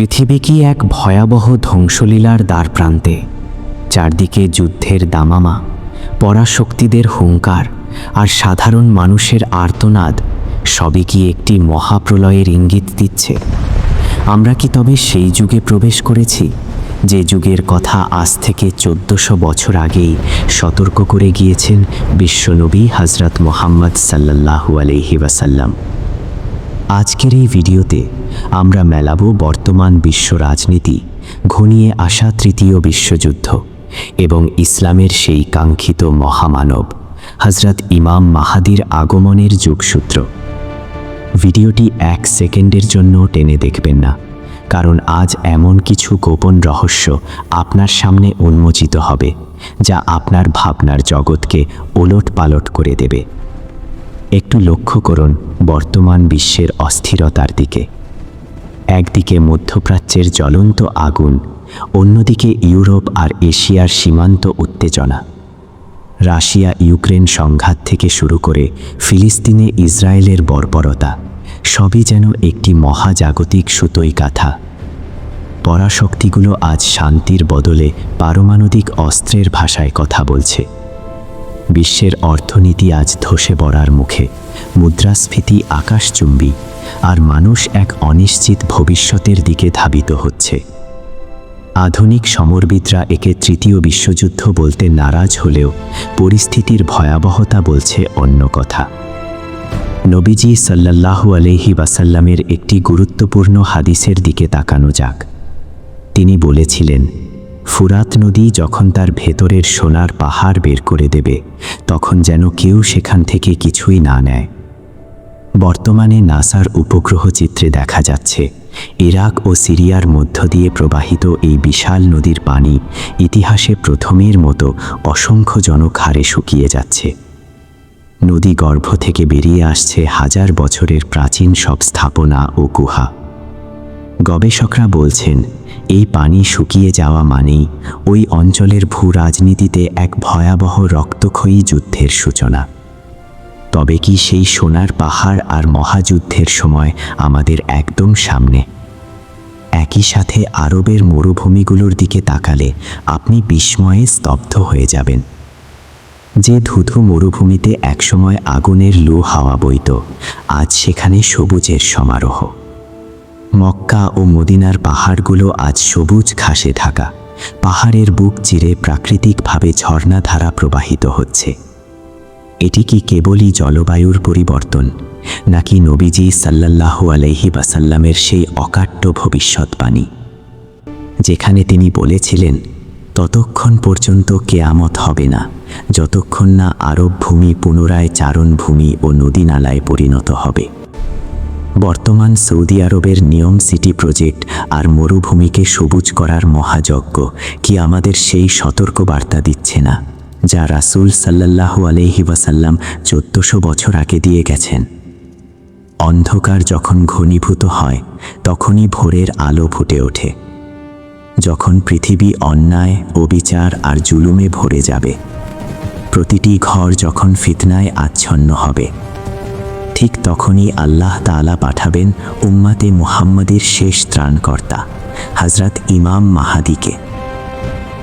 পৃথিবী কি এক ভয়াবহ ধ্বংসলীলার দ্বারপ্রান্তে? চারদিকে যুদ্ধের দামামা, পরাশক্তিদের হুঙ্কার আর সাধারণ মানুষের আর্তনাদ সবই কি একটি মহাপ্রলয়ের ইঙ্গিত দিচ্ছে? আমরা কি তবে সেই যুগে প্রবেশ করেছি, যে যুগের কথা আজ থেকে 1400 বছর আগেই সতর্ক করে গিয়েছেন বিশ্বনবী হযরত মুহাম্মদ সাল্লাল্লাহু আলাইহি ওয়াসাল্লাম? আজকের এই ভিডিওতে আমরা মেলাবো বর্তমান বিশ্ব রাজনীতি, ঘনিয়ে আসা তৃতীয় বিশ্বযুদ্ধ এবং ইসলামের সেই কাঙ্ক্ষিত মহামানব হযরত ইমাম মাহাদির আগমনের যোগসূত্র। ভিডিওটি 1 সেকেন্ডের জন্য টেনে দেখবেন না, কারণ আজ এমন কিছু গোপন রহস্য আপনার সামনে উন্মোচিত হবে যা আপনার ভাবনার জগৎকে ওলটপালট করে দেবে। একটু লক্ষ্য করুন বর্তমান বিশ্বের অস্থিরতার দিকে। একদিকে মধ্যপ্রাচ্যের জ্বলন্ত আগুন, অন্যদিকে ইউরোপ আর এশিয়ার সীমান্ত উত্তেজনা। রাশিয়া ইউক্রেন সংঘাত থেকে শুরু করে ফিলিস্তিনে ইসরায়েলের বর্বরতা, সবই যেন একটি মহাজাগতিক সুতোই কাঁথা। পরাশক্তিগুলো আজ শান্তির বদলে পারমাণবিক অস্ত্রের ভাষায় কথা বলছে। বিশ্বের অর্থনীতি আজ ধসে পড়ার মুখে, মুদ্রাস্ফীতি আকাশচুম্বী, আর মানুষ এক অনিশ্চিত ভবিষ্যতের দিকে ধাবিত হচ্ছে। আধুনিক সমরবিদরা একে তৃতীয় বিশ্বযুদ্ধ বলতে নারাজ হলেও পরিস্থিতির ভয়াবহতা বলছে অন্য কথা। নবীজি সাল্লাল্লাহু আলাইহি ওয়াসাল্লামের একটি গুরুত্বপূর্ণ হাদিসের দিকে তাকানো যাক। তিনি বলেছিলেন, ফুরাত নদী যখন তার ভেতরের সোনার পাহাড় বের করে দেবে, তখন যেন কেউ সেখান থেকে কিছুই না নেয়। বর্তমানে নাসার উপগ্রহ চিত্রে দেখা যাচ্ছে ইরাক ও সিরিয়ার মধ্য দিয়ে প্রবাহিত এই বিশাল নদীর পানি ইতিহাসে প্রথমের মতো অসংখ্যজনক হারে শুকিয়ে যাচ্ছে। নদী গর্ভ থেকে বেরিয়ে আসছে হাজার বছরের প্রাচীন সব স্থাপনা ও গুহা। গবেষকরা বলছেন, এই পানি শুকিয়ে যাওয়া মানেই ওই অঞ্চলের ভূ রাজনীতিতে এক ভয়াবহ রক্তক্ষয়ী যুদ্ধের সূচনা। তবে কি সেই সোনার পাহাড় আর মহাযুদ্ধের সময় আমাদের একদম সামনে? একই সাথে আরবের মরুভূমিগুলোর দিকে তাকালে আপনি বিস্ময়ে স্তব্ধ হয়ে যাবেন। যে ধুধু মরুভূমিতে একসময় আগুনের লু হাওয়া বইত, আজ সেখানে সবুজের সমারোহ। মক্কা ও মদিনার পাহাড়গুলো আজ সবুজ ঘাসে ঢাকা। পাহাড়ের বুক চিরে প্রাকৃতিকভাবে ঝর্ণাধারা প্রবাহিত হচ্ছে। এটি কি কেবলই জলবায়ুর পরিবর্তন, নাকি নবীজি সাল্লাল্লাহু আলাইহি ওয়াসাল্লামের সেই অকাট্য ভবিষ্যৎবাণী, যেখানে তিনি বলেছিলেন, ততক্ষণ পর্যন্ত কেয়ামত হবে না যতক্ষণ না আরব ভূমি পুনরায় চারণভূমি ও নদী নালায় পরিণত হবে। বর্তমান সৌদি আরবের নিয়ম সিটি প্রজেক্ট আর মরুভূমিকে সবুজ করার মহাযজ্ঞ কি আমাদের সেই সতর্কবার্তা দিচ্ছে না, যা রাসূল সাল্লাল্লাহু আলাইহি ওয়াসাল্লাম 1400 বছর আগে দিয়ে গেছেন? অন্ধকার যখন ঘনীভূত হয়, তখনই ভোরের আলো ফুটে ওঠে। যখন পৃথিবী অন্যায়, অবিচার আর জুলুমে ভরে যাবে, প্রতিটি ঘর যখন ফিতনায় আচ্ছন্ন হবে, ঠিক তখনই আল্লাহ তাআলা পাঠাবেন উম্মতে মুহাম্মাদের শেষ ত্রাণকর্তা হযরত ইমাম মাহাদিকে।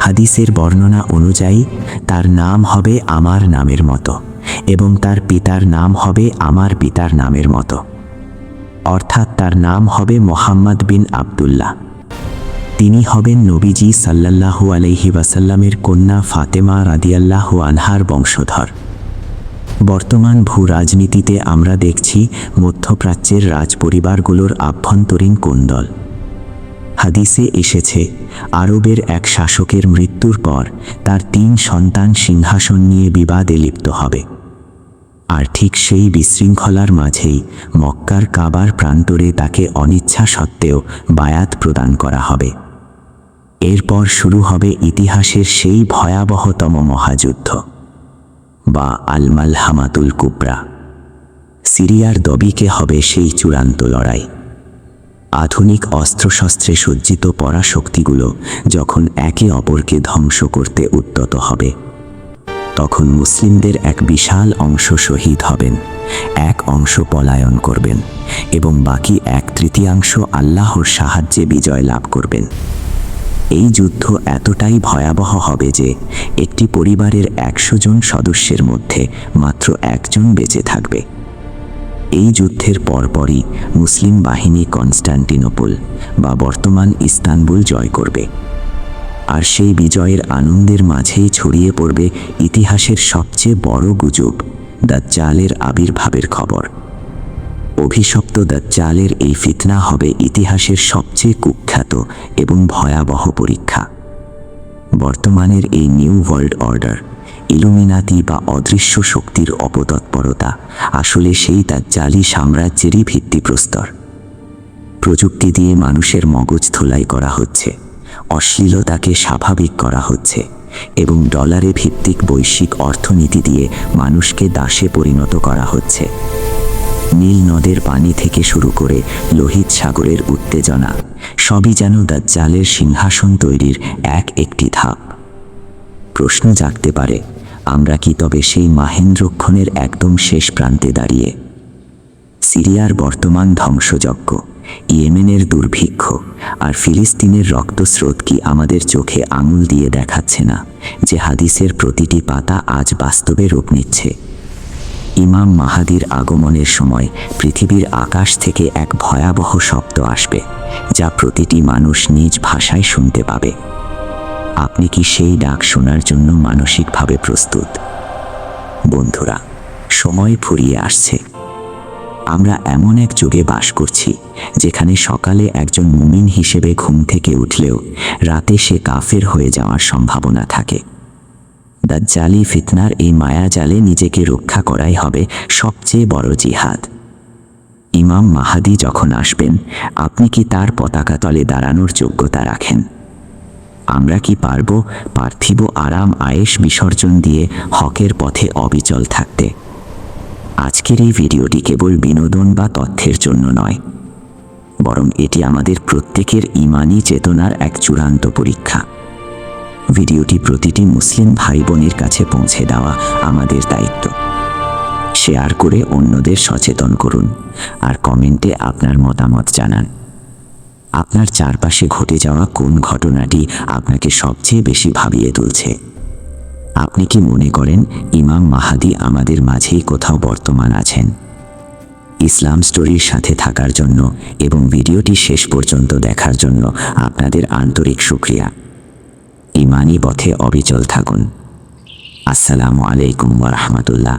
হাদিসের বর্ণনা অনুযায়ী তার নাম হবে আমার নামের মতো এবং তার পিতার নাম হবে আমার পিতার নামের মতো, অর্থাৎ তার নাম হবে মুহাম্মদ বিন আব্দুল্লাহ। তিনি হবেন নবীজি সাল্লাল্লাহু আলাইহি ওয়াসাল্লামের কন্যা ফাতেমা রাদিয়াল্লাহু আনহার বংশধর। বর্তমান ভূ রাজনীতিতে আমরা দেখছি মধ্যপ্রাচ্যের রাজপরিবারগুলোর আভ্যন্তরীণ কোন্দল। হাদিসে এসেছে, আরবের এক শাসকের মৃত্যুর পর তার 3 সন্তান সিংহাসন নিয়ে বিবাদে লিপ্ত হবে। আর ঠিক সেই বিশৃঙ্খলার মাঝেই মক্কার কাবার প্রান্তরে তাকে অনিচ্ছা সত্ত্বেও বায়াত প্রদান করা হবে। এরপর শুরু হবে ইতিহাসের সেই ভয়াবহতম মহাযুদ্ধ, বা আল মালহামাতুল কুবরা। সিরিয়ার দবিকে হবে সেই চূড়ান্ত লড়াই। আধুনিক অস্ত্রশস্ত্রে সজ্জিত পরাশক্তিগুলো যখন একে অপরকে ধ্বংস করতে উদ্যত হবে। তখন মুসলিমদের এক বিশাল অংশ শহীদ হবেন, এক অংশ পলায়ন করবেন এবং বাকি 1/3 আল্লাহর সাহায্যে বিজয় লাভ করবেন। এই যুদ্ধ এতটাই ভয়াবহ হবে যে একটি পরিবারের 100 জন সদস্যের মধ্যে মাত্র একজন বেঁচে থাকবে। এই যুদ্ধের পরপরই মুসলিম বাহিনী কনস্টান্টিনোপল বা বর্তমান ইস্তানবুল জয় করবে। আর সেই বিজয়ের আনন্দের মাঝেই ছড়িয়ে পড়বে ইতিহাসের সবচেয়ে বড় গুজব, দাজ্জালের আবির্ভাবের খবর। অভিশপ্ত দাজ্জালের এই ফিতনা হবে ইতিহাসের সবচেয়ে কুখ্যাত এবং ভয়াবহ পরীক্ষা। বর্তমানের এই নিউ ওয়ার্ল্ড অর্ডার, ইলুমিনাতি বা অদৃশ্য শক্তির অপতৎপরতা আসলে সেই দাজ্জালি সাম্রাজ্যেরই ভিত্তিপ্রস্তর। প্রযুক্তি দিয়ে মানুষের মগজ ধোলাই করা হচ্ছে, অশ্লীলতাকে স্বাভাবিক করা হচ্ছে এবং ডলারে ভিত্তিক বৈশ্বিক অর্থনীতি দিয়ে মানুষকে দাসে পরিণত করা হচ্ছে। নীল নদের পানি থেকে শুরু করে লোহিত সাগরের উত্তেজনা, সবই যেন দাজ্জালের সিংহাসন তৈরির একটি ধাপ। প্রশ্ন জাগতে পারে, আমরা কি তবে সেই মাহেন্দ্রক্ষণের একদম শেষ প্রান্তে দাঁড়িয়ে? সিরিয়ার বর্তমান ধ্বংসযজ্ঞ, ইয়েমেনের দুর্ভিক্ষ আর ফিলিস্তিনের রক্তস্রোত কি আমাদের চোখে আঙুল দিয়ে দেখাচ্ছে না যে হাদিসের প্রতিটি পাতা আজ বাস্তবে রূপ নিচ্ছে? ইমাম মাহাদির আগমনের সময় পৃথিবীর আকাশ থেকে এক ভয়াবহ শব্দ আসবে, যা প্রতিটি মানুষ নিজ ভাষায় শুনতে পাবে। আপনি কি সেই ডাক শোনার জন্য মানসিকভাবে প্রস্তুত? বন্ধুরা, সময় ফুরিয়ে আসছে। আমরা এমন এক যুগে বাস করছি যেখানে সকালে একজন মুমিন হিসেবে ঘুম থেকে উঠলেও রাতে সে কাফের হয়ে যাওয়ার সম্ভাবনা থাকে। দাজ্জালি ফিতনার এই মায়াজালে নিজেকে রক্ষা করাই হবে সবচেয়ে বড় জিহাদ। ইমাম মাহাদি যখন আসবেন, আপনি কি তার পতাকা তলে দাঁড়ানোর যোগ্যতা রাখেন? আমরা কি পারব পার্থিব আরাম আয়েশ বিসর্জন দিয়ে হকের পথে অবিচল থাকতে? আজকের এই ভিডিওটি কেবল বিনোদন বা তথ্যের জন্য নয়, বরং এটি আমাদের প্রত্যেকের ঈমানি চেতনার এক চূড়ান্ত পরীক্ষা। ভিডিওটি প্রতিটি মুসলিম ভাই বোনের কাছে পৌঁছে দেওয়া আমাদের দায়িত্ব। শেয়ার করে অন্যদের সচেতন করুন আর কমেন্টে আপনার মতামত জানান। আপনার চারপাশে ঘটে যাওয়া কোন ঘটনাটি আপনাকে সবচেয়ে বেশি ভাবিয়ে তুলছে? আপনি কি মনে করেন ইমাম মাহাদি আমাদের মাঝেই কোথাও বর্তমান আছেন? ইসলাম স্টোরির সাথে থাকার জন্য এবং ভিডিওটি শেষ পর্যন্ত দেখার জন্য আপনাদের আন্তরিক শুকরিয়া। ঈমানি পথে অবিচল থাকুন। আসসালামু আলাইকুম ওয়া রাহমাতুল্লাহ।